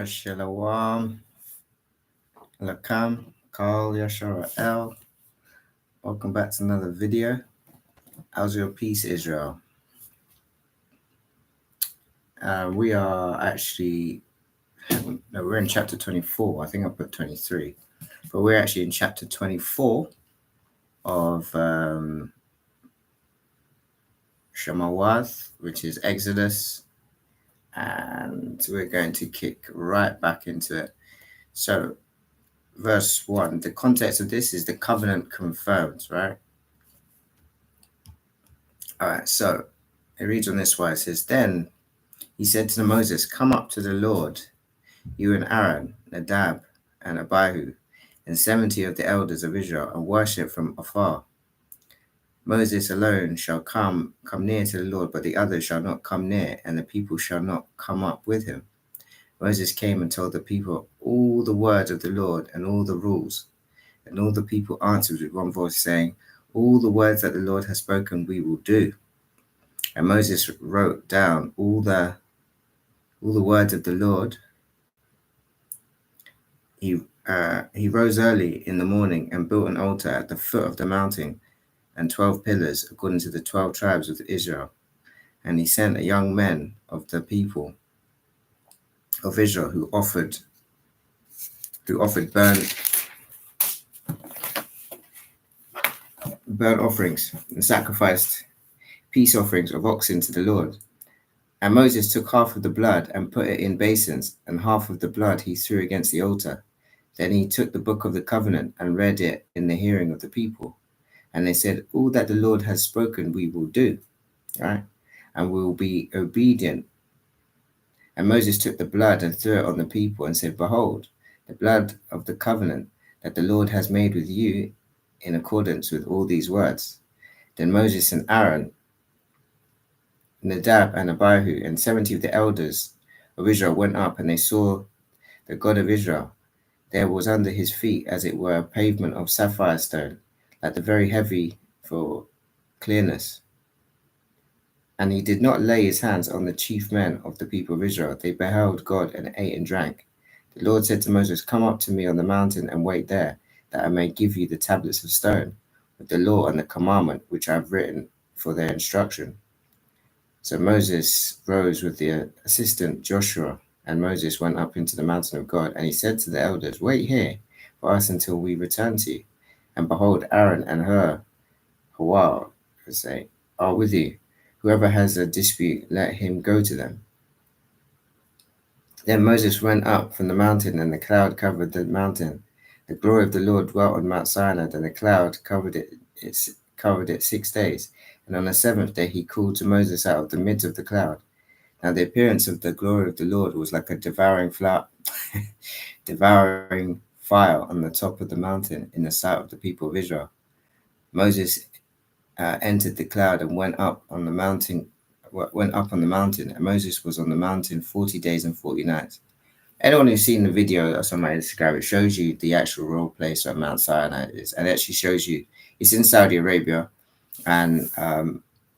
Shalom, Lakam, Carl, Yashara El. Welcome back to another video. How's your peace, Israel? We are actually, no, we're in chapter 24. I think I put 23, but we're actually in chapter 24 of Shemawath, which is Exodus, and we're going to kick right back into it. So, verse 1, the context of this is the covenant confirmed, right? All right, so it reads on this way. It says, Then he said to Moses, Come up to the Lord, you and Aaron, Nadab, and Abihu, and 70 of the elders of Israel, and worship from afar. Moses alone shall come near to the Lord, but the others shall not come near, and the people shall not come up with him. Moses came and told the people all the words of the Lord and all the rules. And all the people answered with one voice, saying, All the words that the Lord has spoken we will do. And Moses wrote down all the words of the Lord. He rose early in the morning and built an altar at the foot of the mountain and 12 pillars according to the 12 tribes of Israel. And he sent young men of the people of Israel who offered burnt offerings and sacrificed peace offerings of oxen to the Lord. And Moses took half of the blood and put it in basins, and half of the blood he threw against the altar. Then he took the book of the covenant and read it in the hearing of the people. And they said, All that the Lord has spoken we will do, right? And we will be obedient. And Moses took the blood and threw it on the people and said, Behold, the blood of the covenant that the Lord has made with you in accordance with all these words. Then Moses and Aaron, Nadab and Abihu, and 70 of the elders of Israel went up, and they saw the God of Israel. There was under his feet, as it were, a pavement of sapphire stone, like the very heavy for clearness. And he did not lay his hands on the chief men of the people of Israel. They beheld God and ate and drank. The Lord said to Moses, Come up to me on the mountain and wait there, that I may give you the tablets of stone, with the law and the commandment which I have written for their instruction. So Moses rose with the assistant Joshua, and Moses went up into the mountain of God, and he said to the elders, Wait here for us until we return to you. And behold, Aaron and Hur, are with you. Whoever has a dispute, let him go to them. Then Moses went up from the mountain, and the cloud covered the mountain. The glory of the Lord dwelt on Mount Sinai, and the cloud covered it 6 days. And on the seventh day he called to Moses out of the midst of the cloud. Now the appearance of the glory of the Lord was like a devouring fire on the top of the mountain in the sight of the people of Israel. Moses entered the cloud and went up on the mountain, and Moses was on the mountain 40 days and 40 nights. Anyone who's seen the video that's on my Instagram, it shows you the actual real place where Mount Sinai is, and it actually shows you it's in Saudi Arabia, and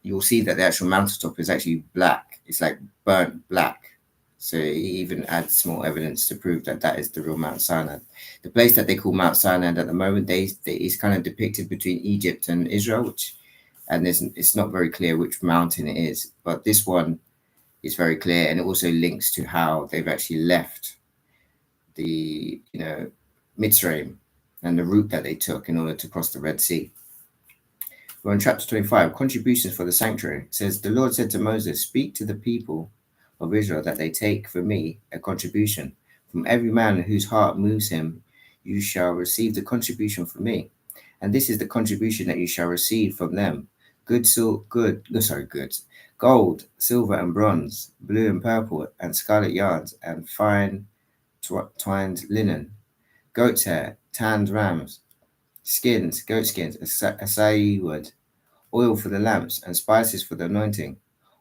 you'll see that the actual mountaintop is actually black. It's like burnt black. So he even adds more evidence to prove that that is the real Mount Sinai. The place that they call Mount Sinai at the moment, is kind of depicted between Egypt and Israel, and it's not very clear which mountain it is, but this one is very clear, and it also links to how they've actually left the Mitzrayim and the route that they took in order to cross the Red Sea. We're in chapter 25, contributions for the sanctuary. It says, The Lord said to Moses, Speak to the people of Israel that they take for me a contribution. From every man whose heart moves him, you shall receive the contribution from me. And this is the contribution that you shall receive from them. Gold, silver and bronze, blue and purple and scarlet yarns, and fine twined linen, goat's hair, tanned rams, goat skins, acai wood, oil for the lamps, and spices for the anointing,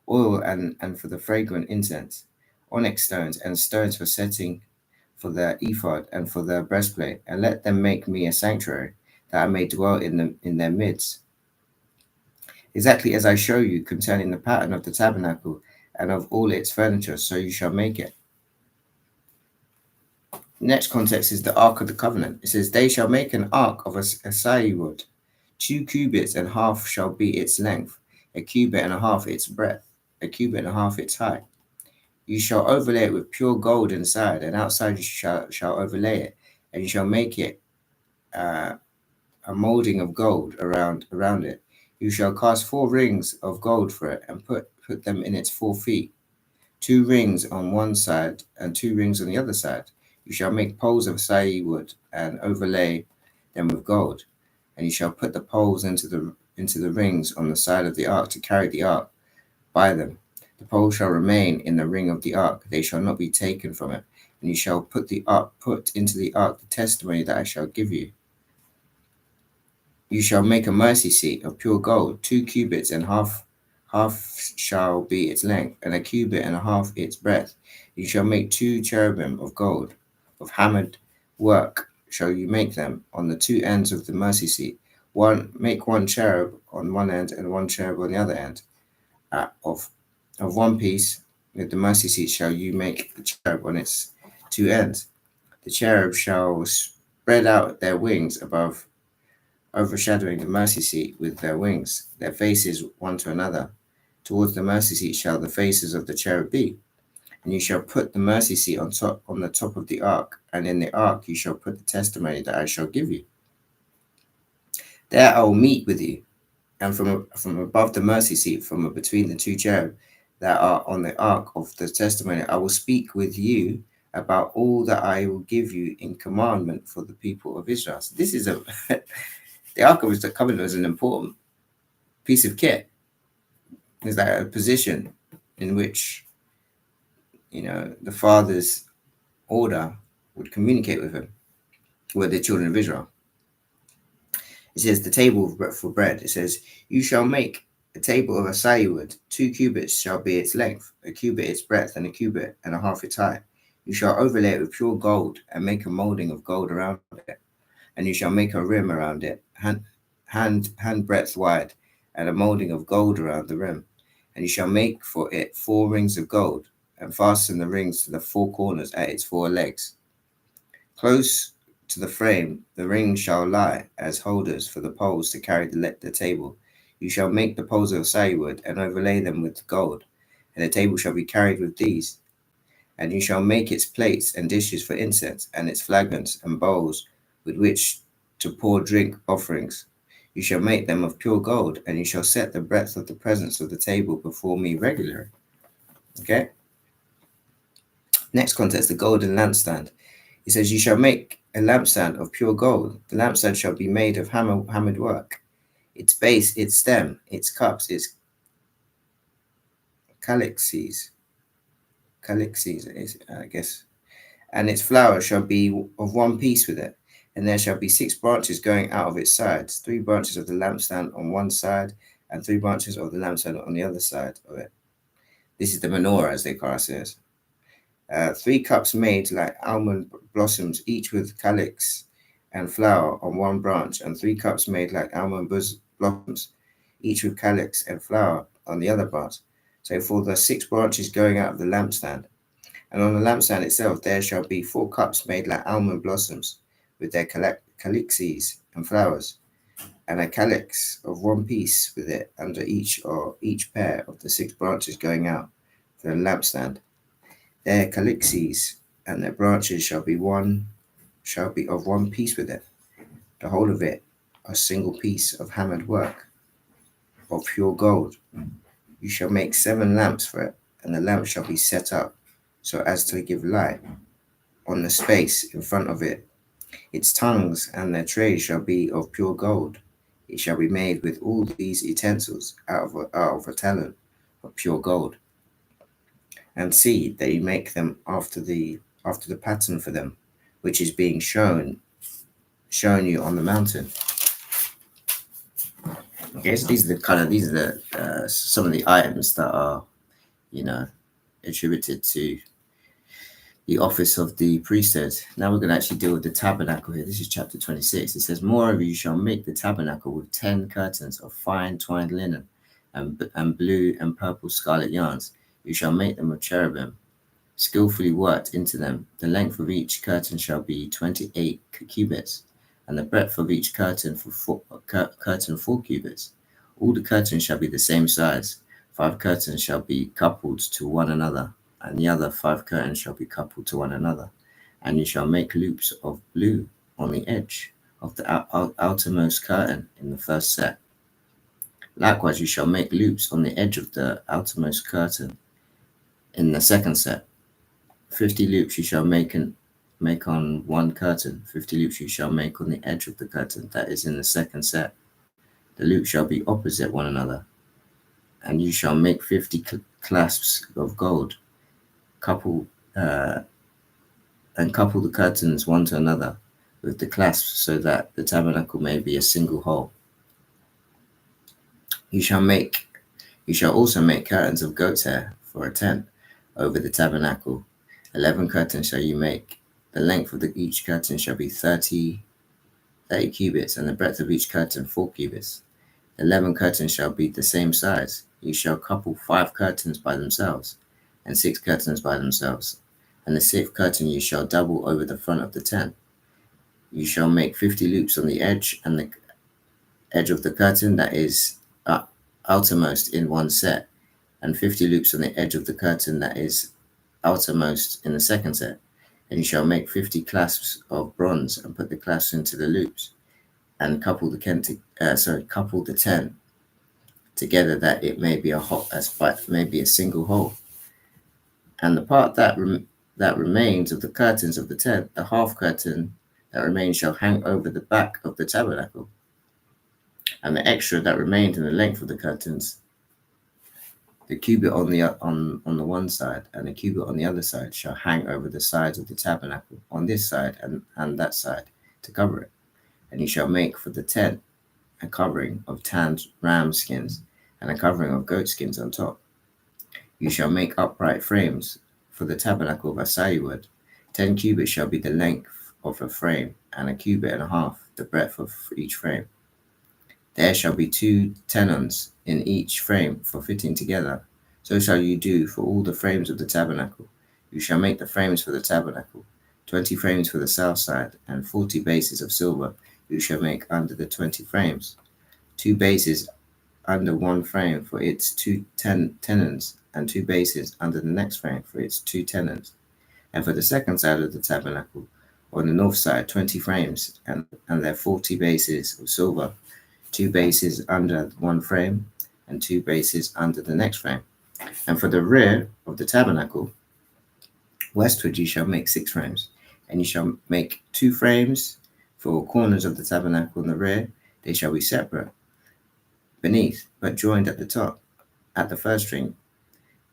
oil and for the fragrant incense, onyx stones and stones for setting for the ephod and for the breastplate, and let them make me a sanctuary, that I may dwell in their midst. Exactly as I show you concerning the pattern of the tabernacle and of all its furniture, so you shall make it. Next context is the Ark of the Covenant. It says, they shall make an ark of assai wood. 2 cubits and half shall be its length, a cubit and a half its breadth, a cubit and a half its height. You shall overlay it with pure gold inside, and outside you shall overlay it, and you shall make it a molding of gold around it. You shall cast 4 rings of gold for it, and put them in its 4 feet, 2 rings on one side and 2 rings on the other side. You shall make poles of assai wood and overlay them with gold, and you shall put the poles into the rings on the side of the ark to carry the ark by them. The poles shall remain in the ring of the ark; they shall not be taken from it. And you shall put into the ark the testimony that I shall give you. You shall make a mercy seat of pure gold, 2 cubits and half shall be its length, and a cubit and a half its breadth. You shall make 2 cherubim of gold, of hammered work shall you make them on the 2 ends of the mercy seat. Make 1 cherub on one end and 1 cherub on the other end. Of one piece with the mercy seat shall you make the cherub on its 2 ends. The cherub shall spread out their wings above, overshadowing the mercy seat with their wings, their faces one to another. Towards the mercy seat shall the faces of the cherub be. And you shall put the mercy seat on the top of the ark, and in the ark you shall put the testimony that I shall give you. There I will meet with you, and from above the mercy seat, from between the 2 cherub that are on the ark of the testimony, I will speak with you about all that I will give you in commandment for the people of Israel. So this is the Ark of the Covenant is an important piece of kit. It's like a position in which, the Father's order would communicate with him, with the children of Israel. It says the table for bread. It says, you shall make a table of assai wood. 2 cubits shall be its length, a cubit its breadth, and a cubit and a half its height. You shall overlay it with pure gold, and make a molding of gold around it. And you shall make a rim around it, hand breadth wide, and a molding of gold around the rim. And you shall make for it 4 rings of gold, and fasten the rings to the 4 corners at its 4 legs. Close to the frame the rings shall lie as holders for the poles to carry the table. You shall make the poles of assai wood, and overlay them with gold, and the table shall be carried with these. And you shall make its plates and dishes for incense, and its flagons and bowls with which to pour drink offerings. You shall make them of pure gold, and you shall set the breadth of the presence of the table before me regularly. Okay? Next context, the golden lampstand. It says, you shall make a lampstand of pure gold. The lampstand shall be made of hammered work. Its base, its stem, its cups, its calyxes, I guess, and its flower shall be of one piece with it. And there shall be 6 branches going out of its sides, 3 branches of the lampstand on one side, and 3 branches of the lampstand on the other side of it. This is the menorah, as they class it. 3 cups made like almond blossoms, each with calyx and flower on one branch, and 3 cups made like almond blossoms, each with calyx and flower on the other branch. So for the 6 branches going out of the lampstand, and on the lampstand itself there shall be 4 cups made like almond blossoms, with their calyxes and flowers, and a calyx of one piece with it under each pair of the 6 branches going out for the lampstand. Their calyxes and their branches shall be of one piece with it, the whole of it a single piece of hammered work of pure gold. You shall make 7 lamps for it, and the lamps shall be set up so as to give light on the space in front of it. Its tongues and their trays shall be of pure gold. It shall be made with all these utensils out of a talent of pure gold. And see that you make them after the pattern for them, which is being shown you on the mountain. Okay, so these are the some of the items that are, attributed to the office of the priesthood. Now we're going to actually deal with the tabernacle here. This is chapter 26. It says, moreover, you shall make the tabernacle with 10 curtains of fine twined linen and blue and purple scarlet yarns. You shall make them of cherubim. skillfully worked into them. The length of each curtain shall be 28 cubits, and the breadth of each curtain curtain 4 cubits. All the curtains shall be the same size. 5 curtains shall be coupled to one another, and the other 5 curtains shall be coupled to one another. And you shall make loops of blue on the edge of the outermost curtain in the first set. Likewise, you shall make loops on the edge of the outermost curtain in the second set. 50 loops you shall make on one curtain. 50 loops you shall make on the edge of the curtain that is in the second set. The loops shall be opposite one another, and you shall make 50 clasps of gold, couple the curtains one to another with the clasps, so that the tabernacle may be a single whole. You shall also make curtains of goat's hair for a tent over the tabernacle. 11 curtains shall you make. The length of each curtain shall be 30 cubits, and the breadth of each curtain 4 cubits. 11 curtains shall be the same size. You shall couple 5 curtains by themselves, and 6 curtains by themselves. And the 6th curtain you shall double over the front of the tent. You shall make 50 loops on the edge and the edge of the curtain that is outermost in one set, and 50 loops on the edge of the curtain that is outermost in the second set. And you shall make 50 clasps of bronze, and put the clasps into the loops, and couple the tent together, that it may be a single whole. And the part that remains of the curtains of the tent, the half curtain that remains, shall hang over the back of the tabernacle. And the extra that remained in the length of the curtains, the cubit on the one side and the cubit on the other side, shall hang over the sides of the tabernacle on this side and that side to cover it. And you shall make for the tent a covering of tanned ram skins and a covering of goat skins on top. You shall make upright frames for the tabernacle of assai wood. 10 cubits shall be the length of a frame, and a cubit and a half the breadth of each frame. There shall be 2 tenons in each frame for fitting together. So shall you do for all the frames of the tabernacle. You shall make the frames for the tabernacle, 20 frames for the south side, and 40 bases of silver you shall make under the 20 frames. 2 bases under one frame for its 2 tenons, and 2 bases under the next frame for its 2 tenons. And for the second side of the tabernacle, on the north side, 20 frames, and their 40 bases of silver, 2 bases under one frame, and 2 bases under the next frame. And for the rear of the tabernacle, westward you shall make 6 frames, and you shall make 2 frames for corners of the tabernacle in the rear. They shall be separate beneath, but joined at the top, at the first string.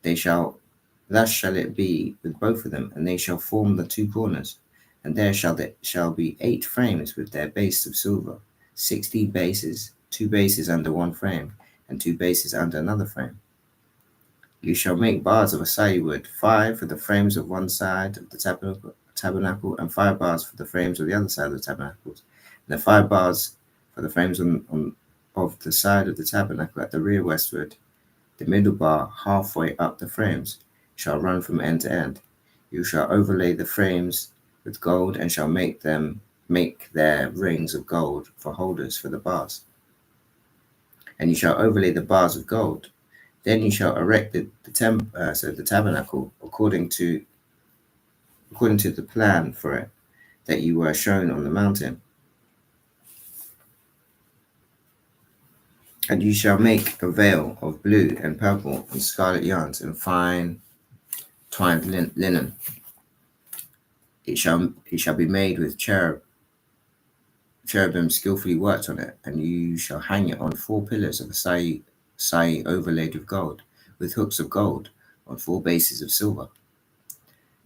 Thus shall it be with both of them, and they shall form the 2 corners. And there shall be 8 frames with their base of silver, 60 bases, 2 bases under one frame, and 2 bases under another frame. You shall make bars of assai wood, 5 for the frames of one side of the tabernacle, and 5 bars for the frames of the other side of the tabernacles. And the 5 bars for the frames of the side of the tabernacle at the rear westward. The middle bar halfway up the frames shall run from end to end. You shall overlay the frames with gold, and shall make their rings of gold for holders for the bars. And you shall overlay the bars with gold. Then you shall erect the tabernacle according to the plan for it that you were shown on the mountain. And you shall make a veil of blue and purple and scarlet yarns and fine twined linen. It shall be made with cherubim skillfully worked on it, and you shall hang it on 4 pillars of assai overlaid with gold, with hooks of gold on 4 bases of silver.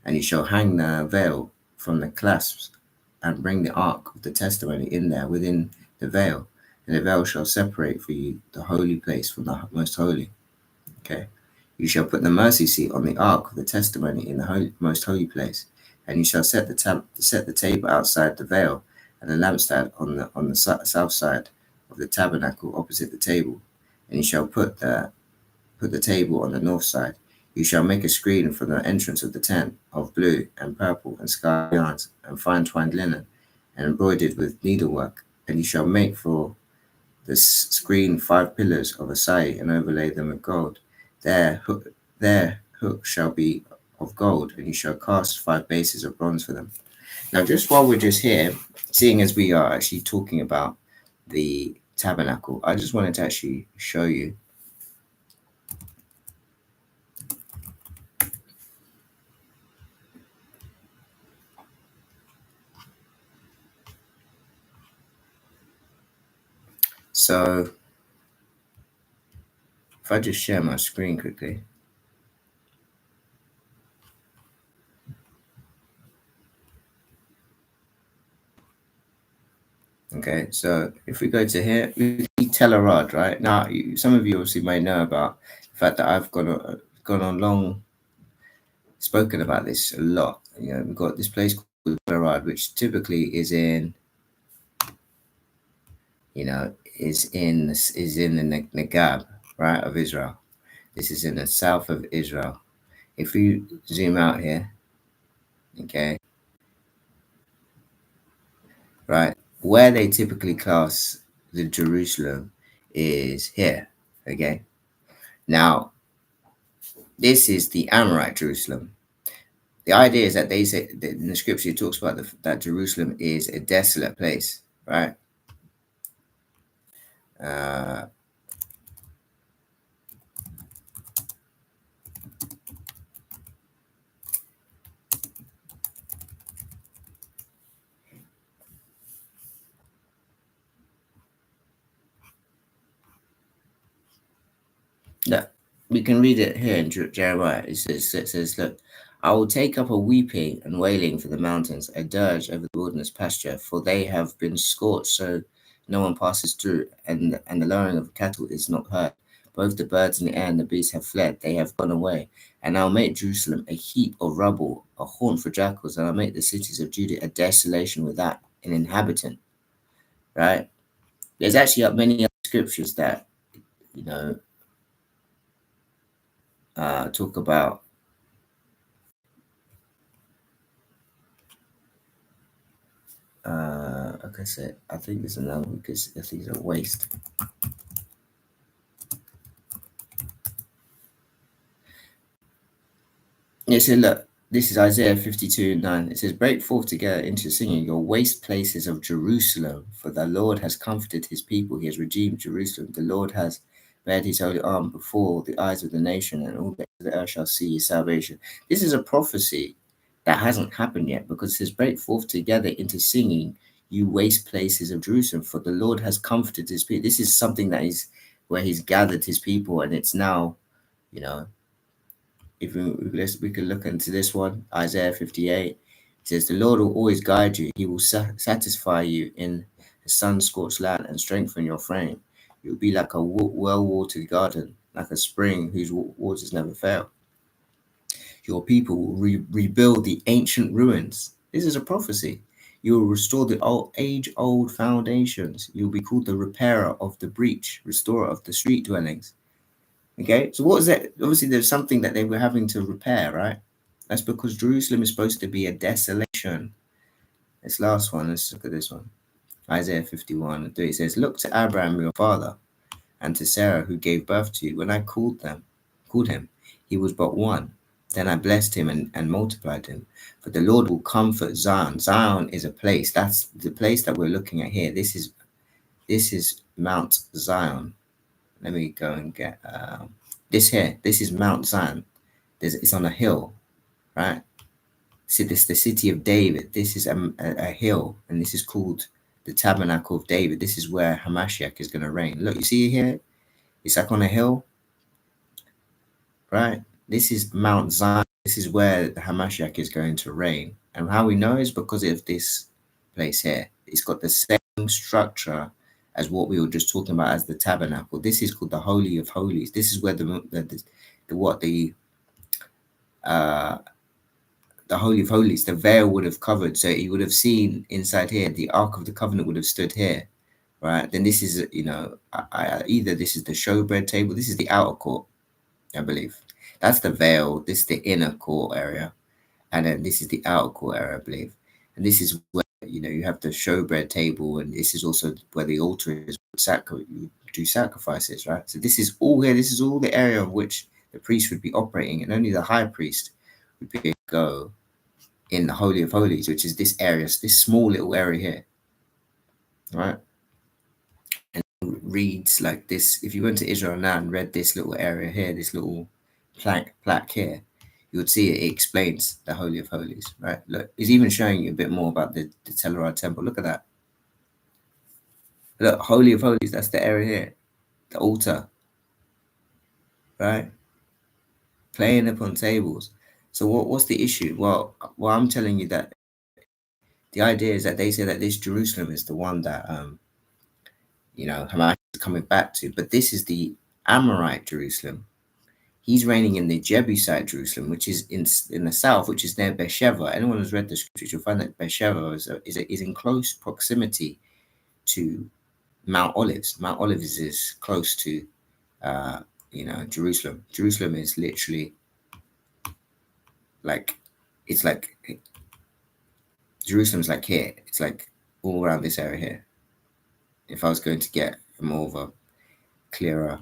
And you shall hang the veil from the clasps, and bring the ark of the testimony in there within the veil, and the veil shall separate for you the holy place from the most holy. Okay. You shall put the mercy seat on the ark of the testimony in the most holy place, and you shall set the table outside the veil, and the lampstand on the south side of the tabernacle opposite the table. And you shall put the table on the north side. You shall make a screen for the entrance of the tent of blue and purple and sky yarns and fine twined linen and embroidered with needlework. And you shall make for the screen 5 pillars of assay and overlay them with gold. Their hook shall be of gold, and you shall cast 5 bases of bronze for them. Now, just while we're just here, seeing as we are actually talking about the tabernacle, I just wanted to actually show you. So, if I just share my screen quickly. Okay, so if we go to here, we see Telerad, right? Now, some of you obviously may know about the fact that I've gone on long, spoken about this a lot. You know, we've got this place called Telerad, which typically is in, you know, is in the Negab, right, of Israel. This is in the south of Israel. If you zoom out here, okay, right, where they typically class the Jerusalem is here, okay. Now, this is the Amorite Jerusalem. The idea is that they say that in the scripture it talks about that Jerusalem is a desolate place, right? Uh, Look, we can read it here in Jeremiah. It says, look, I will take up a weeping and wailing for the mountains, a dirge over the wilderness pasture, for they have been scorched, so no one passes through, and the lowing of cattle is not heard. Both the birds in the air and the beasts have fled, they have gone away. And I'll make Jerusalem a heap of rubble, a haunt for jackals, and I'll make the cities of Judah a desolation without an inhabitant. Right? There's actually many other scriptures that, you know, talk about like I said, I think there's another one because I think it's a waste. It said, look, this is Isaiah 52:9. It says, break forth together into singing, your waste places of Jerusalem, for the Lord has comforted his people, he has redeemed Jerusalem. The Lord has bared his holy arm before the eyes of the nation, and all the earth shall see his salvation. This is a prophecy that hasn't happened yet, because it says, break forth together into singing, you waste places of Jerusalem, for the Lord has comforted his people. This is something that is where he's gathered his people, and it's now, you know, if we could look into this one, Isaiah 58. It says, the Lord will always guide you. He will satisfy you in a sun-scorched land and strengthen your frame. You'll be like a well-watered garden, like a spring whose waters never fail. Your people will rebuild the ancient ruins. This is a prophecy. You will restore the age-old foundations. You'll be called the repairer of the breach, restorer of the street dwellings. Okay, so what is that? Obviously, there's something that they were having to repair, right? That's because Jerusalem is supposed to be a desolation. This last one, let's look at this one. Isaiah 51:3. It says, look to Abraham, your father, and to Sarah, who gave birth to you. When I called him, he was but one. Then I blessed him and multiplied him. For the Lord will comfort Zion. Zion is a place. That's the place that we're looking at here. This is Mount Zion. Let me go and get this here. This is Mount Zion. It's on a hill, right? See, this the city of David. This is a hill, and this is called the Tabernacle of David. This is where Hamashiach is going to reign. Look, you see here? It's like on a hill, right? This is Mount Zion. This is where the Hamashiach is going to reign. And how we know is because of this place here. It's got the same structure as what we were just talking about as the tabernacle. This is called the Holy of Holies. This is where the Holy of Holies, the veil would have covered. So you would have seen inside here, the Ark of the Covenant would have stood here, right? Then this is, you know, either this is the showbread table. This is the outer court, I believe. That's the veil. This is the inner court area, and then this is the outer court area, I believe. And this is where you have the showbread table, and this is also where the altar is. You do sacrifices, right? So this is all here. This is all the area of which the priest would be operating, and only the high priest would be able to go in the Holy of Holies, which is this area, this small little area here, right? And it reads like this. If you went to Israel now and read this little area here, this little plaque here, you would see it explains the Holy of Holies, right? Look, it's even showing you a bit more about the Telluride temple. Look at that. Look, Holy of Holies, that's the area here, the altar, right? Playing upon tables. So what's the issue? Well, I'm telling you that the idea is that they say that this Jerusalem is the one that Hamas is coming back to, but this is the Amorite Jerusalem. He's reigning in the Jebusite Jerusalem, which is in the south, which is near Beersheba. Anyone who's read the scriptures, you'll find that Beersheba is in close proximity to Mount Olives. Mount Olives is close to Jerusalem. Jerusalem is literally like, it's like Jerusalem's like here. It's like all around this area here. If I was going to get more of a clearer,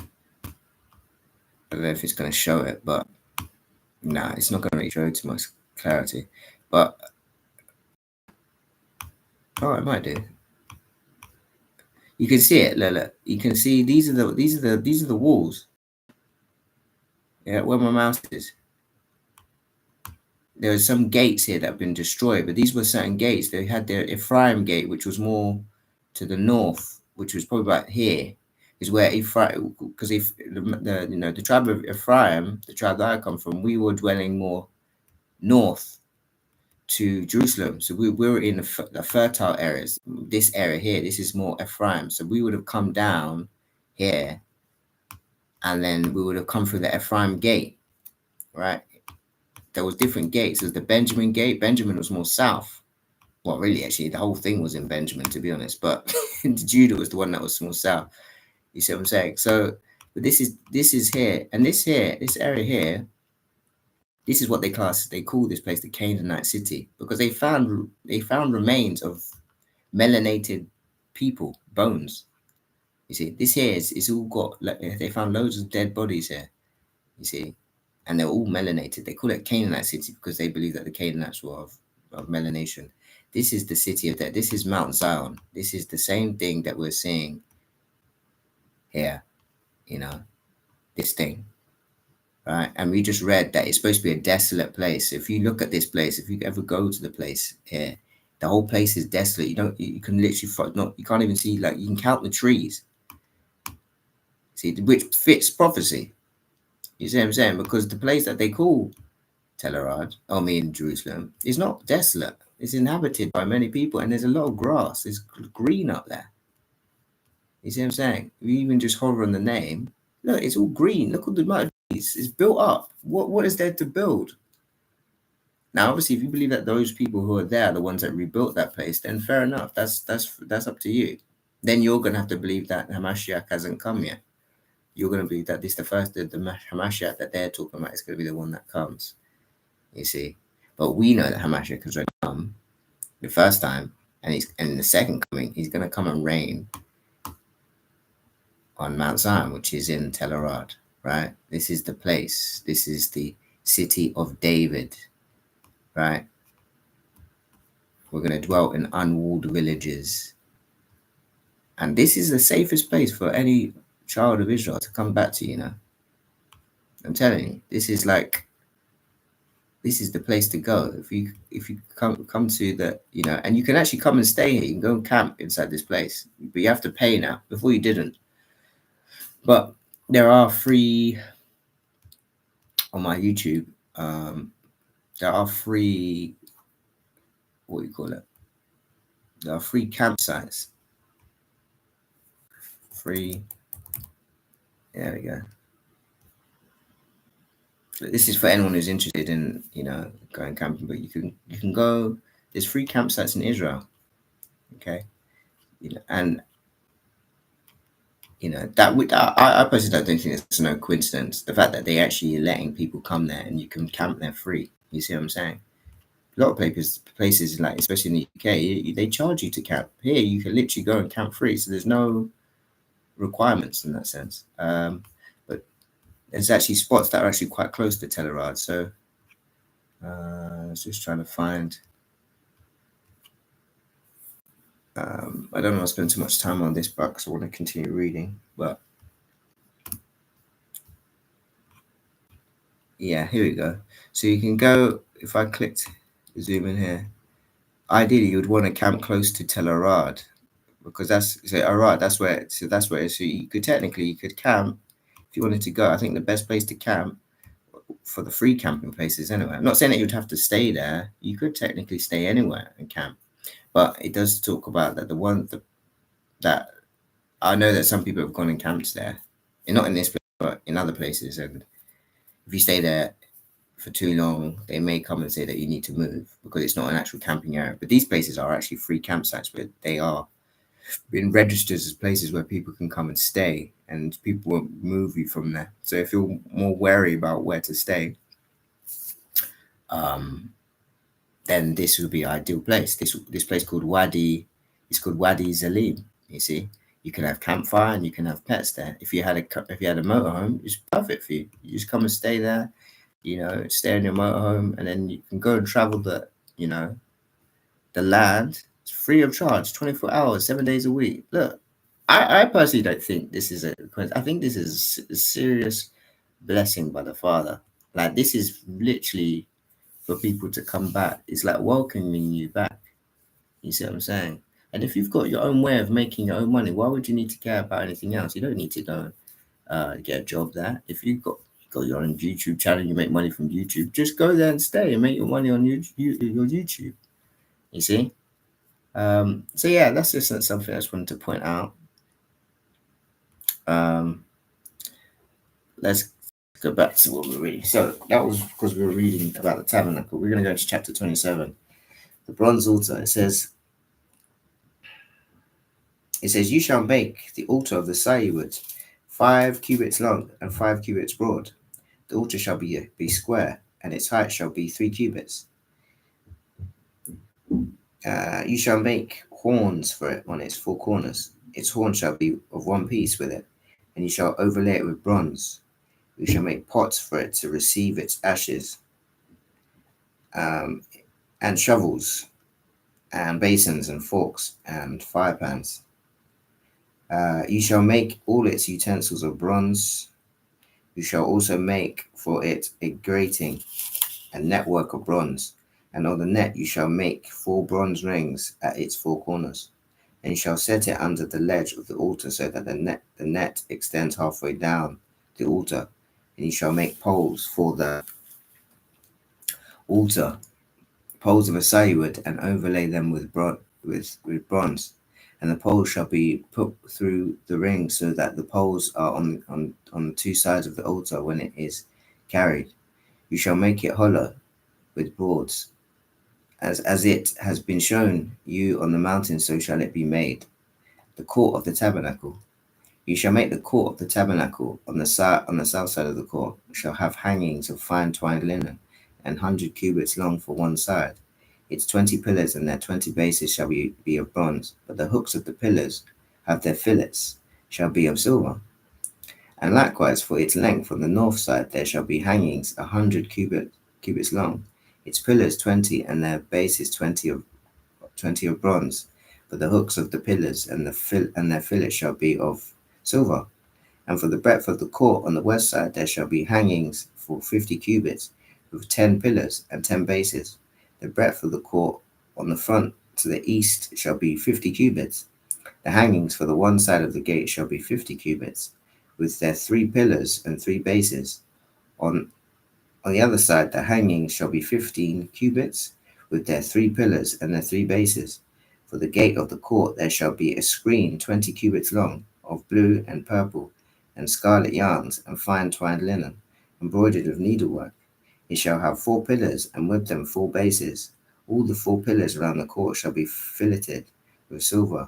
I don't know if it's going to show it, but nah, it's not going to really show too much clarity. But it might do. You can see it. Look. You can see these are the walls. Yeah, where my mouse is. There are some gates here that have been destroyed, but these were certain gates. They had their Ephraim gate, which was more to the north, which was probably about here, is where Ephraim, because if the tribe of Ephraim, the tribe that I come from, we were dwelling more north to Jerusalem. So we were in the fertile areas. This area here, this is more Ephraim. So we would have come down here, and then we would have come through the Ephraim gate, right? There was different gates. There's the Benjamin gate. Benjamin was more south. Well, really, actually, the whole thing was in Benjamin, to be honest. But Judah was the one that was more south. You see what I'm saying? So, but this is here, and this area here, this is what they call this place the Canaanite city, because they found remains of melanated people, bones. You see, this here is all got, they found loads of dead bodies here. You see, and they're all melanated. They call it Canaanite city because they believe that the Canaanites were of melanation. This is the city of death. This is Mount Zion. This is the same thing that we're seeing here, this thing, right? And we just read that it's supposed to be a desolate place. If you look at this place, if you ever go to the place here, the whole place is desolate. You can literally you can't even see, like, you can count the trees. See, which fits prophecy. You see what I'm saying? Because the place that they call Telluride, Jerusalem, is not desolate. It's inhabited by many people, and there's a lot of grass. It's green up there. You see what I'm saying? If you even just hover on the name, look, it's all green. Look at the amount of trees. It's built up. What is there to build? Now, obviously, if you believe that those people who are there are the ones that rebuilt that place, then fair enough. That's up to you. Then you're gonna have to believe that Hamashiach hasn't come yet. You're gonna believe that this is the first, the Hamashiach that they're talking about is gonna be the one that comes. You see, but we know that Hamashiach has already come the first time, and in the second coming, he's gonna come and reign on Mount Zion, which is in Telluride, right? This is the place. This is the city of David, right? We're going to dwell in unwalled villages. And this is the safest place for any child of Israel to come back to, I'm telling you, this is the place to go. If you come to the, and you can actually come and stay here. You can go and camp inside this place, but you have to pay now. Before you didn't. But there are free, on my YouTube, there are free, what do you call it? There are free campsites. Free, there we go. This is for anyone who's interested in, going camping, but you can go, there's free campsites in Israel. Okay. And I personally don't think it's no coincidence. The fact that they actually letting people come there and you can camp there free. You see what I'm saying? A lot of places like especially in the UK, they charge you to camp. Here, you can literally go and camp free. So there's no requirements in that sense. But there's actually spots that are actually quite close to Telerad. So I was just trying to find. I don't want to spend too much time on this book because I want to continue reading. But yeah, here we go. So you can go, if I clicked zoom in here, ideally you would want to camp close to Tel Arad because that's Arad, that's where so you could camp if you wanted to go. I think the best place to camp for the free camping places anyway. I'm not saying that you'd have to stay there. You could technically stay anywhere and camp. But it does talk about that I know that some people have gone and camped there. And not in this place, but in other places. And if you stay there for too long, they may come and say that you need to move because it's not an actual camping area. But these places are actually free campsites, but they are been registered as places where people can come and stay, and people won't move you from there. So if you're more wary about where to stay, then this would be an ideal place. This place called Wadi, it's called Wadi Zalim. You see, you can have campfire and you can have pets there. If you had a motorhome, it's perfect for you. You just come and stay there, stay in your motorhome, and then you can go and travel the land. It's free of charge, 24 hours, 7 days a week. Look, I personally don't think this is I think this is a serious blessing by the Father. Like this is literally for people to come back. It's like welcoming you back. You see what I'm saying? And if you've got your own way of making your own money, why would you need to care about anything else? You don't need to go and get a job there. If you've got your own YouTube channel, you make money from YouTube, just go there and stay and make your money on your YouTube. You see? So yeah, that's just something I just wanted to point out. Let's go back to what we're reading. So that was because we were reading about the tabernacle. We're going to go to chapter 27. The bronze altar. It says, you shall make the altar of the sayyi wood 5 cubits long and 5 cubits broad. The altar shall be square, and its height shall be 3 cubits. You shall make horns for it on its 4 corners. Its horn shall be of one piece with it, and you shall overlay it with bronze. You shall make pots for it to receive its ashes, and shovels, and basins, and forks, and fire pans. You shall make all its utensils of bronze. You shall also make for it a grating and network of bronze. And on the net you shall make 4 bronze rings at its 4 corners. And you shall set it under the ledge of the altar so that the net extends halfway down the altar. And you shall make poles for the altar, poles of a sayyi wood, and overlay them with bronze. And the poles shall be put through the ring so that the poles are on the 2 sides of the altar when it is carried. You shall make it hollow with boards. As it has been shown you on the mountain, so shall it be made. The court of the tabernacle. You shall make the court of the tabernacle on the south side of the court shall have hangings of fine twined linen, and 100 cubits long for one side. Its 20 pillars and their 20 bases shall be of bronze, but the hooks of the pillars have their fillets shall be of silver. And likewise for its length on the north side there shall be hangings 100 cubits long. Its pillars 20 and their bases 20 of bronze, but the hooks of the pillars and their fillets shall be of silver. And for the breadth of the court on the west side there shall be hangings for 50 cubits, with 10 pillars and 10 bases. The breadth of the court on the front to the east shall be 50 cubits. The hangings for the one side of the gate shall be 50 cubits, with their 3 pillars and 3 bases. On the other side, the hangings shall be 15 cubits, with their 3 pillars and their 3 bases. For the gate of the court there shall be a screen 20 cubits long, of blue and purple and scarlet yarns and fine twined linen, embroidered with needlework. It shall have 4 pillars, and with them 4 bases. All the 4 pillars around the court shall be filleted with silver.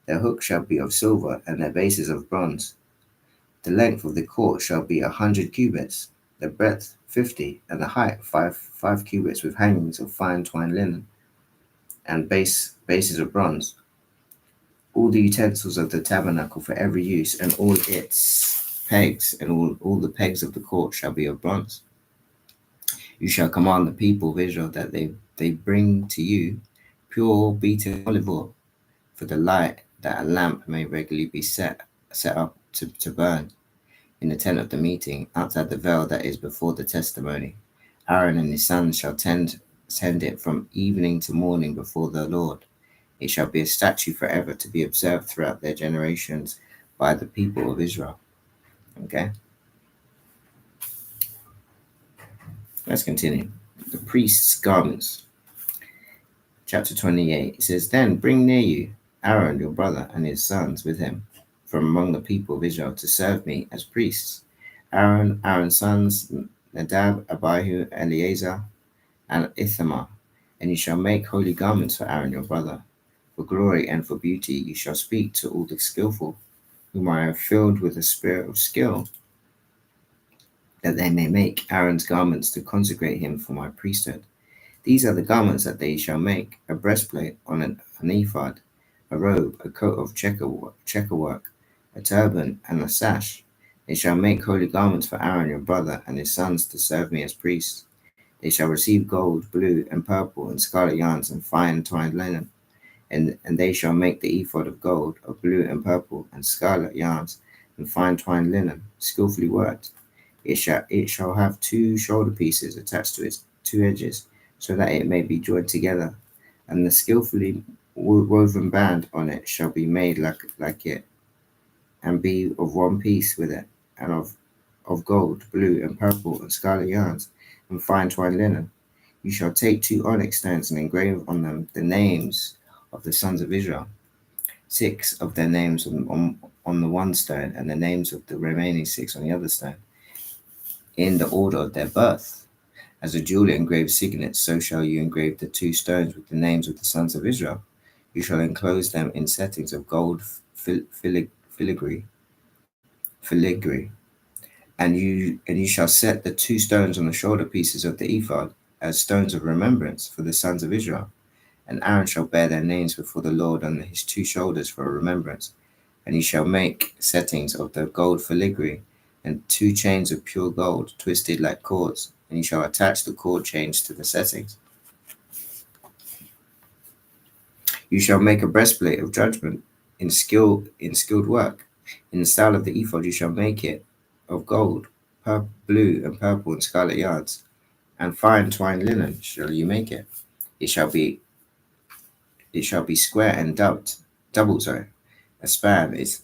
Their hook shall be of silver, and their bases of bronze. The length of the court shall be 100 cubits, the breadth 50, and the height five cubits, with hangings of fine twined linen, and bases of bronze. All the utensils of the tabernacle for every use, and all its pegs, and all the pegs of the court shall be of bronze. You shall command the people of Israel that they bring to you pure beaten olive oil for the light, that a lamp may regularly be set up to burn in the tent of the meeting, outside the veil that is before the testimony. Aaron and his sons shall tend it from evening to morning before the Lord. It shall be a statute forever, to be observed throughout their generations by the people of Israel. Okay, let's continue. The priest's garments. Chapter 28. It says, Then bring near you Aaron your brother and his sons with him from among the people of Israel to serve me as priests. Aaron's sons, Nadab, Abihu, Eleazar, and Ithamar. And you shall make holy garments for Aaron your brother. For glory and for beauty you shall speak to all the skillful, whom I have filled with a spirit of skill, that they may make Aaron's garments to consecrate him for my priesthood. These are the garments that they shall make: a breastplate on an ephod, a robe, a coat of checkerwork, a turban, and a sash. They shall make holy garments for Aaron your brother and his sons to serve me as priests. They shall receive gold, blue, and purple, and scarlet yarns, and fine twined linen. And they shall make the ephod of gold, of blue, and purple, and scarlet yarns, and fine twined linen, skillfully worked. It shall have 2 shoulder pieces attached to its 2 edges, so that it may be joined together, and the skillfully woven band on it shall be made like it, and be of one piece with it, and of gold, blue, and purple, and scarlet yarns, and fine twined linen. You shall take 2 onyx stones and engrave on them the names of the sons of Israel, 6 of their names on the one stone, and the names of the remaining 6 on the other stone, in the order of their birth. As a jeweler engraves signets, so shall you engrave the 2 stones with the names of the sons of Israel. You shall enclose them in settings of gold filigree, and you shall set the 2 stones on the shoulder pieces of the ephod as stones of remembrance for the sons of Israel. And Aaron shall bear their names before the Lord on his 2 shoulders for a remembrance. And he shall make settings of the gold filigree, and 2 chains of pure gold, twisted like cords, and you shall attach the cord chains to the settings. You shall make a breastplate of judgment in skilled work. In the style of the ephod you shall make it of gold, blue, and purple, and scarlet yards, and fine twined linen shall you make it. It shall be square and double, a span its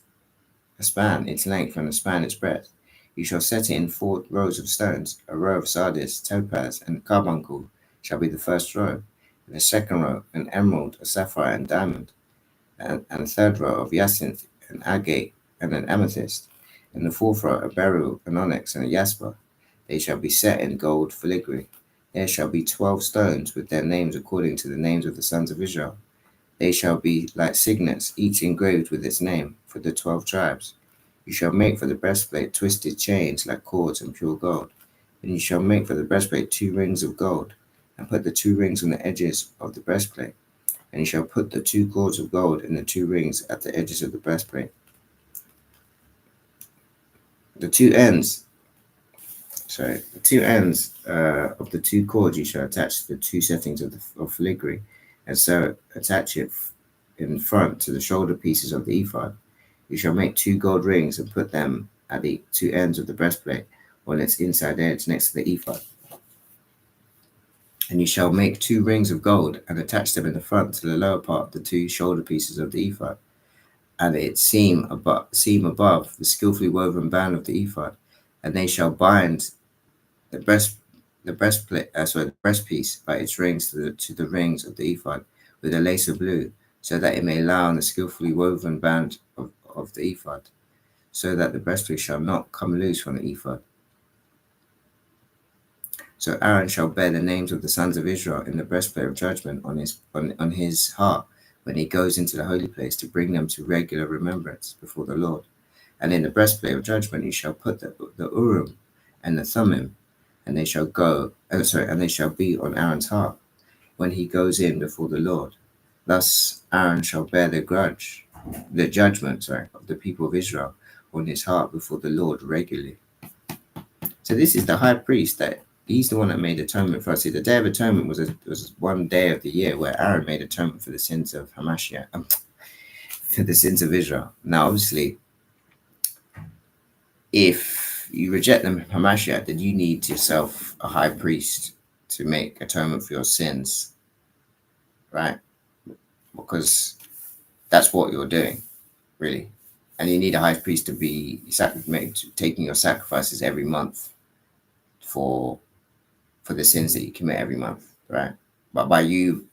length, and a span its breadth. You shall set it in 4 rows of stones. A row of sardius, topaz, and carbuncle shall be the first row. In the second row, an emerald, a sapphire, and diamond. And a third row of jacinth, an agate, and an amethyst. In the fourth row, a beryl, an onyx, and a jasper. They shall be set in gold filigree. There shall be 12 stones with their names according to the names of the sons of Israel. They shall be like signets, each engraved with its name, for the 12 tribes. You shall make for the breastplate twisted chains like cords and pure gold. And you shall make for the breastplate 2 rings of gold, and put the 2 rings on the edges of the breastplate. And you shall put the 2 cords of gold in the 2 rings at the edges of the breastplate. The two ends of the 2 cords you shall attach to the 2 settings of filigree, and so attach it in front to the shoulder pieces of the ephod. You shall make 2 gold rings and put them at the 2 ends of the breastplate on its inside edge next to the ephod. And you shall make 2 rings of gold and attach them in the front to the lower part of the 2 shoulder pieces of the ephod, and its seam above the skillfully woven band of the ephod. And they shall bind the breastpiece by its rings to the rings of the ephod with a lace of blue, so that it may lie on the skillfully woven band of the ephod, so that the breastplate shall not come loose from the ephod. So Aaron shall bear the names of the sons of Israel in the breastplate of judgment on his heart, when he goes into the holy place, to bring them to regular remembrance before the Lord. And in the breastplate of judgment you shall put the Urim and the Thummim, and they shall and they shall be on Aaron's heart when he goes in before the Lord. Thus Aaron shall bear the judgment, of the people of Israel on his heart before the Lord regularly. So this is the high priest that he's the one that made atonement for us. See, the Day of Atonement was one day of the year where Aaron made atonement for the sins of Hamashiach, for the sins of Israel. Now, obviously, if you reject the Hamashiach, then you need yourself a high priest to make atonement for your sins, right? Because that's what you're doing, really. And you need a high priest to be taking your sacrifices every month for the sins that you commit every month, right? But by you,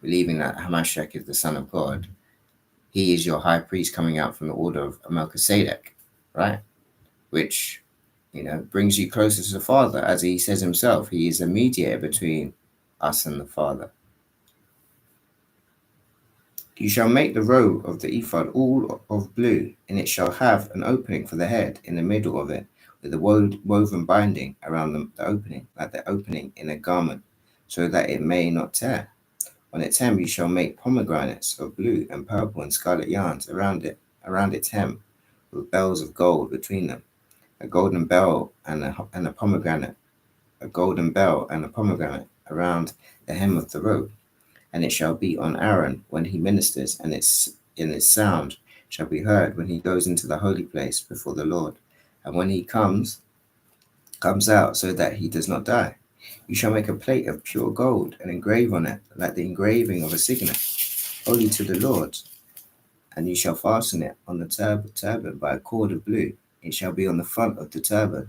believing that Hamashiach is the Son of God, he is your high priest coming out from the order of Melchizedek, right? Which, brings you closer to the Father. As he says himself, he is a mediator between us and the Father. You shall make the robe of the ephod all of blue, and it shall have an opening for the head in the middle of it, with a woven binding around the opening, like the opening in a garment, so that it may not tear. On its hem you shall make pomegranates of blue and purple and scarlet yarns around its hem, with bells of gold between them, a golden bell and a pomegranate, a golden bell and a pomegranate around the hem of the robe. And it shall be on Aaron when he ministers, and its sound shall be heard when he goes into the holy place before the Lord, and when he comes out, so that he does not die. You shall make a plate of pure gold and engrave on it, like the engraving of a signet, holy to the Lord. And you shall fasten it on the turban by a cord of blue. It shall be on the front of the turban.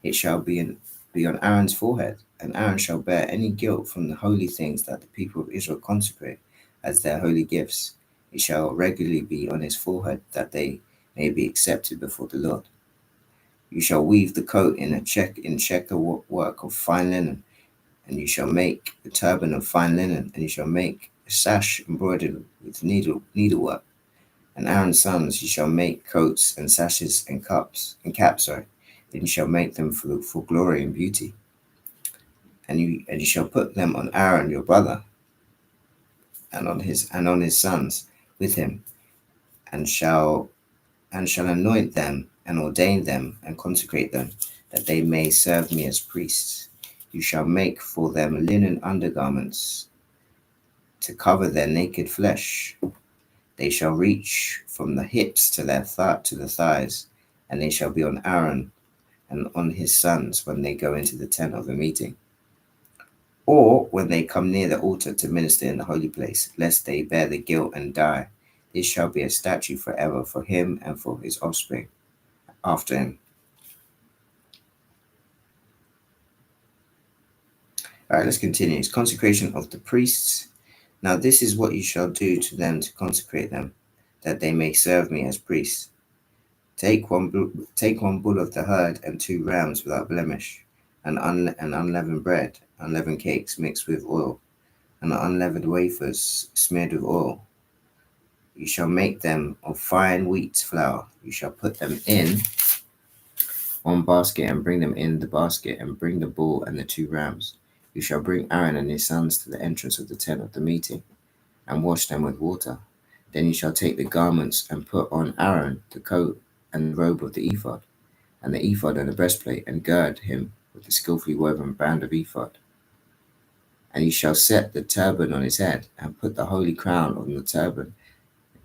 It shall be on Aaron's forehead, and Aaron shall bear any guilt from the holy things that the people of Israel consecrate as their holy gifts. It shall regularly be on his forehead, that they may be accepted before the Lord. You shall weave the coat in checker work of fine linen, and you shall make a turban of fine linen, and you shall make a sash embroidered with needlework. And Aaron's sons, you shall make coats and sashes and caps. Then you shall make them for glory and beauty. And you shall put them on Aaron your brother, and on his sons with him, and shall anoint them and ordain them and consecrate them, that they may serve me as priests. You shall make for them linen undergarments to cover their naked flesh. They shall reach from the hips to the thighs, and they shall be on Aaron and on his sons when they go into the tent of the meeting, or when they come near the altar to minister in the holy place, lest they bear the guilt and die. This shall be a statute forever for him and for his offspring after him. All right, let's continue. It's consecration of the priests. Now this is what you shall do to them to consecrate them, that they may serve me as priests. Take one bull of the herd and 2 rams without blemish, and unleavened bread, unleavened cakes mixed with oil, and unleavened wafers smeared with oil. You shall make them of fine wheat flour. You shall put them in one basket, and bring them in the basket, and bring the bull and the 2 rams. You shall bring Aaron and his sons to the entrance of the tent of the meeting, and wash them with water. Then you shall take the garments and put on Aaron the coat and the robe of the ephod, and the ephod and the breastplate, and gird him with the skillfully woven band of ephod. And you shall set the turban on his head, and put the holy crown on the turban.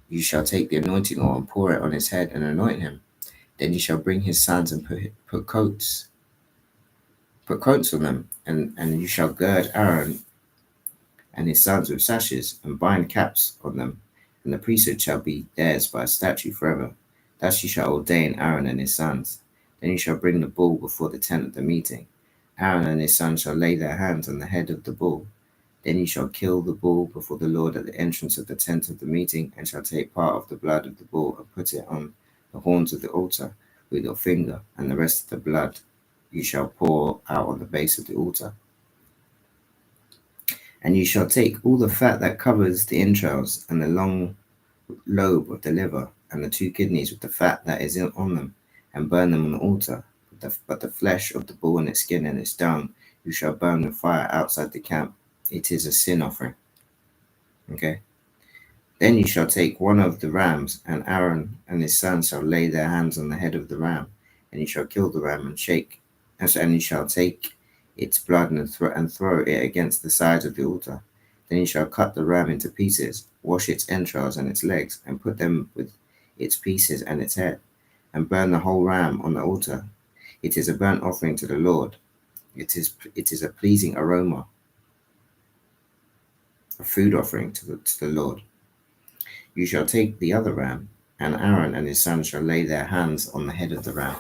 You shall take the anointing oil and pour it on his head and anoint him. Then you shall bring his sons and put coats on them, and you shall gird Aaron and his sons with sashes, and bind caps on them, and the priesthood shall be theirs by statute forever. Thus you shall ordain Aaron and his sons. Then you shall bring the bull before the tent of the meeting. Aaron and his sons shall lay their hands on the head of the bull. Then you shall kill the bull before the Lord at the entrance of the tent of the meeting, and shall take part of the blood of the bull and put it on the horns of the altar with your finger, and the rest of the blood you shall pour out on the base of the altar. And you shall take all the fat that covers the entrails, and the long lobe of the liver, and the 2 kidneys with the fat that is on them, and burn them on the altar. But the flesh of the bull and its skin and its dung you shall burn with fire outside the camp. It is a sin offering. Okay. Then you shall take one of the rams, and Aaron and his sons shall lay their hands on the head of the ram, and you shall kill the ram and shake, and you shall take its blood and throw it against the sides of the altar. Then you shall cut the ram into pieces, wash its entrails and its legs, and put them with its pieces and its head, and burn the whole ram on the altar. It is a burnt offering to the Lord. It is a pleasing aroma, a food offering to the Lord. You shall take the other ram, and Aaron and his sons shall lay their hands on the head of the ram,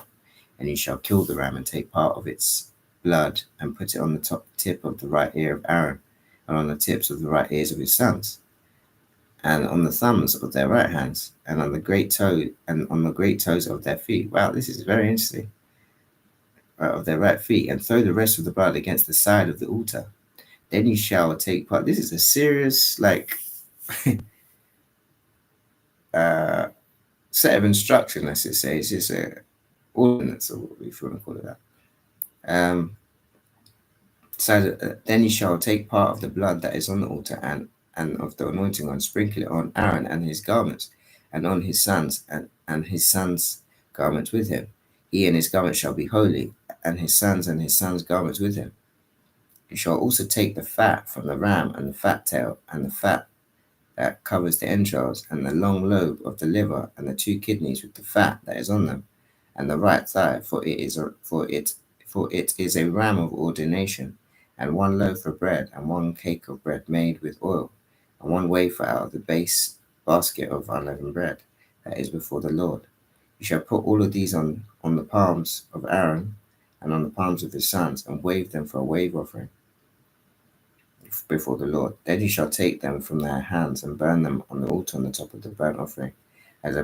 and you shall kill the ram and take part of its blood and put it on the top tip of the right ear of Aaron, and on the tips of the right ears of his sons, and on the thumbs of their right hands, and on the great toes of their feet. Wow, this is very interesting. Of their right feet, and throw the rest of the blood against the side of the altar. Then you shall take part. This is a serious, set of instruction, let's just say. It's just a ordinance, or if you want to call it that. Then you shall take part of the blood that is on the altar and of the anointing oil, sprinkle it on Aaron and his garments, and on his sons and his sons' garments with him. He and his garments shall be holy, and his sons' garments with him. You shall also take the fat from the ram, and the fat tail, and the fat that covers the entrails, and the long lobe of the liver, and the 2 kidneys with the fat that is on them, and the right thigh, for it is a ram of ordination, and 1 loaf of bread, and 1 cake of bread made with oil, and 1 wafer out of the base basket of unleavened bread that is before the Lord. You shall put all of these on the palms of Aaron and on the palms of his sons, and wave them for a wave offering before the Lord. Then you shall take them from their hands and burn them on the altar on the top of the burnt offering as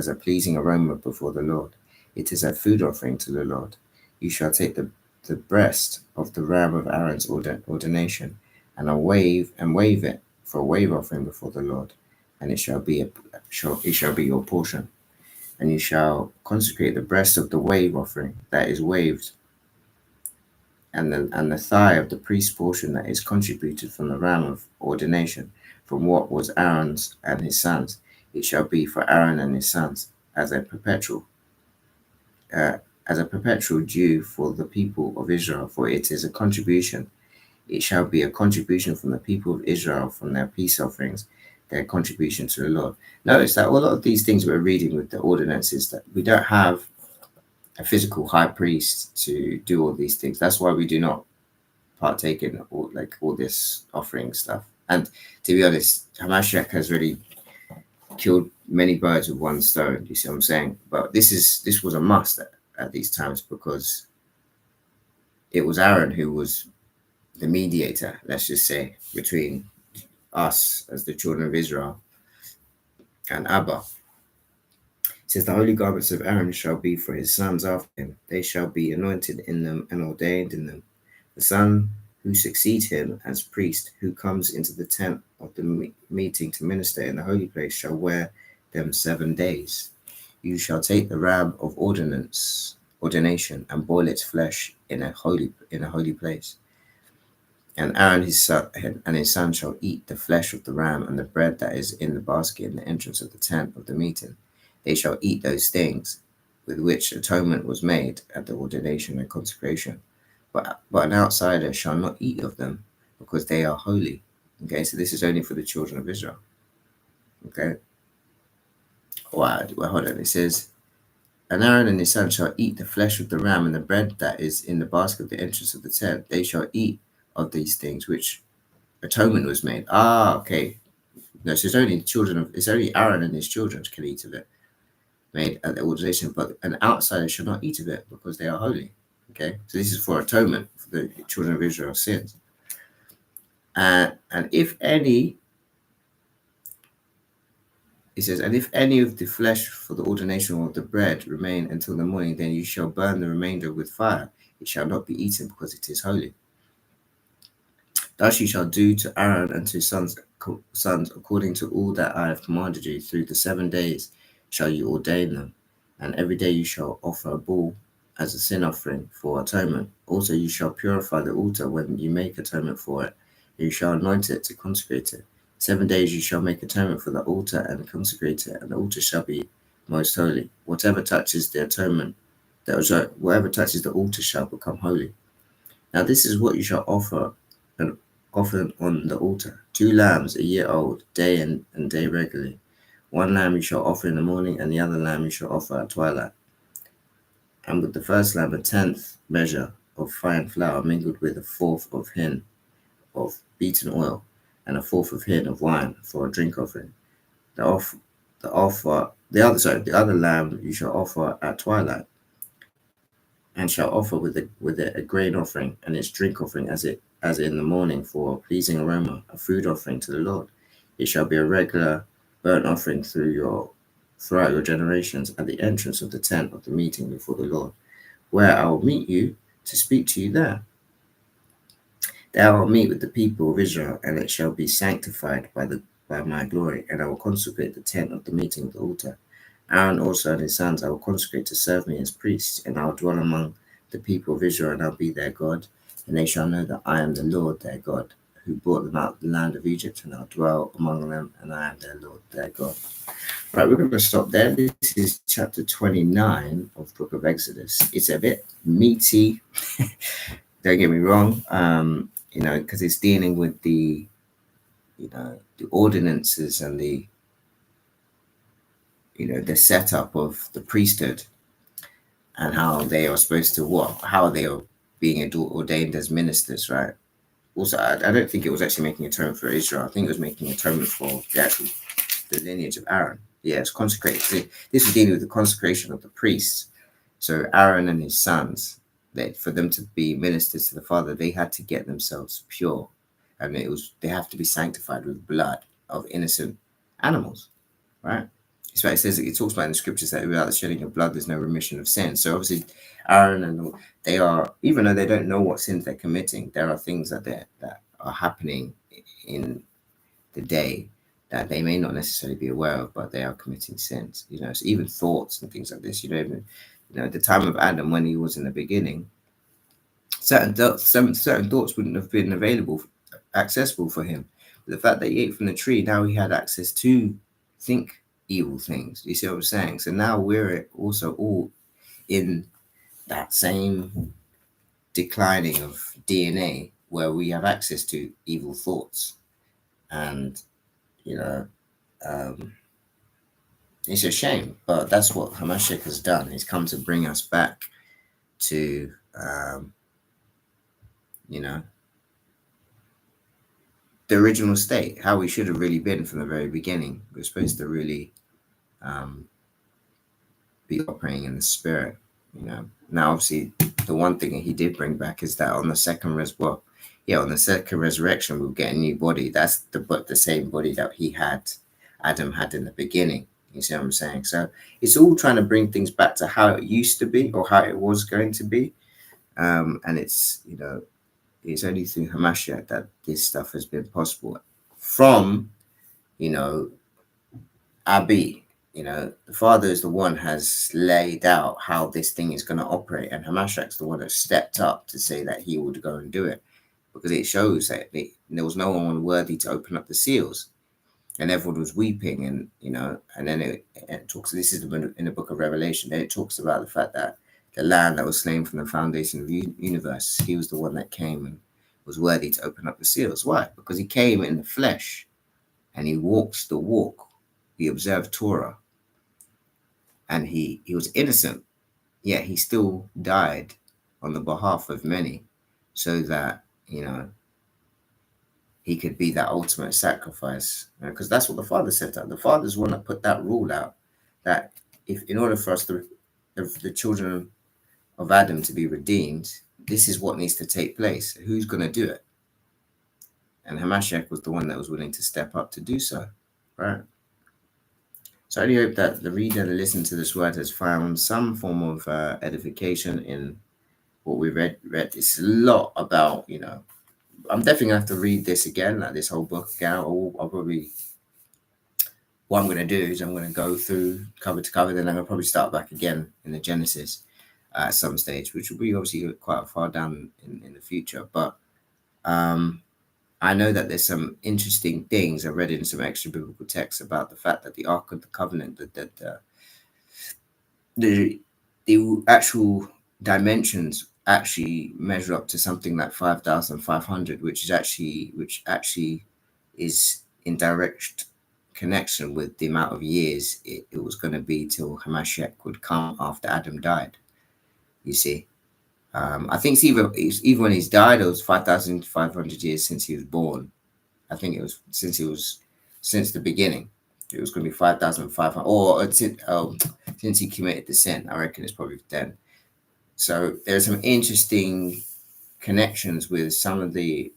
a pleasing aroma before the Lord. It is a food offering to the Lord. You shall take the breast of the ram of Aaron's ordination and wave it for a wave offering before the Lord, and it shall be your portion. And you shall consecrate the breast of the wave offering that is waved, and the thigh of the priest's portion that is contributed from the ram of ordination, from what was Aaron's and his sons. It shall be for Aaron and his sons as a perpetual due for the people of Israel, for it is a contribution. It shall be a contribution from the people of Israel from their peace offerings, their contribution to the Lord. Notice that a lot of these things we're reading with the ordinances, that we don't have a physical high priest to do all these things. That's why we do not partake in all this offering stuff. And to be honest, Hamashiach has really killed many birds with 1 stone. You see what I'm saying? But this was a must at these times, because it was Aaron who was the mediator, let's just say, between us as the children of Israel and Abba. It says, the holy garments of Aaron shall be for his sons after him. They shall be anointed in them and ordained in them. The son who succeeds him as priest, who comes into the tent of the meeting to minister in the holy place, shall wear them 7 days. You shall take the ram of ordination, and boil its flesh in a holy place. And Aaron and his son shall eat the flesh of the ram and the bread that is in the basket in the entrance of the tent of the meeting. They shall eat those things with which atonement was made at the ordination and consecration. But an outsider shall not eat of them, because they are holy. Okay, so this is only for the children of Israel. Okay. Wow, well, hold on. It says, and Aaron and his son shall eat the flesh of the ram and the bread that is in the basket of the entrance of the tent. They shall eat of these things which atonement was made. Okay. No, so it's only Aaron and his children can eat of it, made at the ordination, but an outsider shall not eat of it, because they are holy. Okay, so this is for atonement for the children of Israel's sins. And if any, it says, and if any of the flesh for the ordination of the bread remain until the morning, then you shall burn the remainder with fire. It shall not be eaten, because it is holy. Thus you shall do to Aaron and to his sons according to all that I have commanded you. Through the 7 days shall you ordain them, and every day you shall offer a bull as a sin offering for atonement. Also you shall purify the altar when you make atonement for it. You shall anoint it to consecrate it. 7 days you shall make atonement for the altar and consecrate it, and the altar shall be most holy. Whatever touches the atonement, whatever touches the altar shall become holy. Now this is what you shall offer on the altar: 2 lambs a year old, day and day regularly. 1 lamb you shall offer in the morning, and the other lamb you shall offer at twilight. And with the first lamb 1/10 measure of fine flour mingled with 1/4 of hin of beaten oil, and 1/4 of hin of wine for a drink offering. The other lamb you shall offer at twilight, and shall offer with it a grain offering and its drink offering as in the morning for a pleasing aroma, a food offering to the Lord. It shall be a regular burnt offering throughout your generations at the entrance of the tent of the meeting before the Lord, where I will meet you to speak to you there. There I will meet with the people of Israel, and it shall be sanctified by my glory, and I will consecrate the tent of the meeting of the altar. Aaron also and his sons I will consecrate to serve me as priests, and I will dwell among the people of Israel, and I'll be their God, and they shall know that I am the Lord their God, who brought them out of the land of Egypt, and I'll dwell among them, and I am their Lord their God. Right, we're going to stop there. This is chapter 29 of the book of Exodus. It's a bit meaty, don't get me wrong, because it's dealing with the ordinances and the setup of the priesthood and how they are supposed to how they are being ordained as ministers, right? Also, I don't think it was actually making atonement for Israel. I think it was making atonement for the lineage of Aaron. Yeah, it's consecrated. This was dealing with the consecration of the priests. So Aaron and his sons, for them to be ministers to the Father, they had to get themselves pure. I mean, they have to be sanctified with blood of innocent animals, right? So it talks about in the scriptures that without the shedding of blood, there's no remission of sin. So obviously, Aaron they are, even though they don't know what sins they're committing, there are things that are happening in the day that they may not necessarily be aware of, but they are committing sins. So even thoughts and things like this. At the time of Adam, when he was in the beginning, certain thoughts wouldn't have been accessible for him. But the fact that he ate from the tree, now he had access to think evil things. You see what I'm saying? So now we're also all in that same declining of DNA where we have access to evil thoughts. And, it's a shame, but that's what Hamashiach has done. He's come to bring us back to, the original state, how we should have really been from the very beginning. We're supposed to really be operating in the spirit. Now obviously the one thing that he did bring back is that on the second resurrection we'll get a new body. That's the same body that Adam had in the beginning. You see what I'm saying? So it's all trying to bring things back to how it used to be or how it was going to be. And it's it's only through Hamashiach that this stuff has been possible. From Abi, the Father is the one has laid out how this thing is going to operate, and Hamashiach's the one that stepped up to say that he would go and do it, because it shows that there was no one worthy to open up the seals, and everyone was weeping, and and then it talks. This is in the book of Revelation. Then it talks about the fact that the Lamb that was slain from the foundation of the universe, he was the one that came and was worthy to open up the seals. Why? Because he came in the flesh, and he walks the walk. He observed Torah. And he was innocent, yet he still died on the behalf of many, so that he could be that ultimate sacrifice. Because that's what the Father set up. The Father's one that put that rule out, that if in order for us the children of Adam to be redeemed, this is what needs to take place. Who's going to do it? And Hamashiach was the one that was willing to step up to do so, right? So I really hope that the reader that listened to this word has found some form of edification in what we read. It's a lot about, I'm definitely gonna have to read this again, like this whole book again. I'll probably, what I'm gonna do is I'm gonna go through cover to cover, then I'm gonna probably start back again in the Genesis at some stage, which will be obviously quite far down in the future. But I know that there's some interesting things I read in some extra biblical texts about the fact that the Ark of the Covenant, the actual dimensions actually measure up to something like 5,500, which actually is in direct connection with the amount of years it was going to be till Hamashiach would come after Adam died. You see, I think even when he's died, it was 5,500 years since he was born. I think it was since the beginning. It was going to be 5,500, or since he committed the sin. I reckon it's probably then. So there's some interesting connections with some of the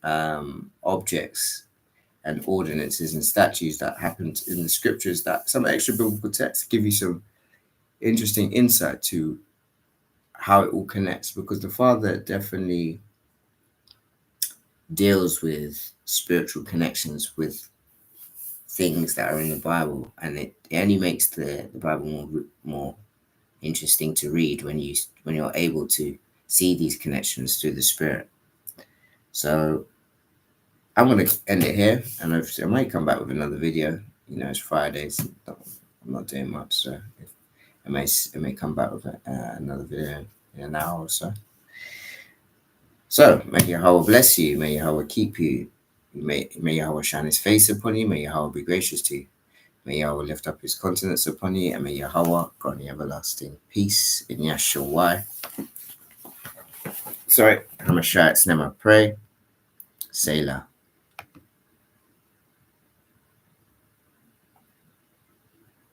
objects and ordinances and statutes that happened in the scriptures, that some extra biblical texts give you some interesting insight to how it all connects, because the Father definitely deals with spiritual connections with things that are in the Bible, and it only makes the Bible more interesting to read when you're able to see these connections through the Spirit. So I'm going to end it here, and I might come back with another video. It's Fridays. I'm not doing much, so I may come back with another video in an hour or so. So may Yahweh bless you. May Yahweh keep you. May Yahweh shine his face upon you. May Yahweh be gracious to you. May Yahweh lift up his countenance upon you, and may Yahweh grant you everlasting peace in Yahshua. Sorry, Hamashiach's name I pray. Selah.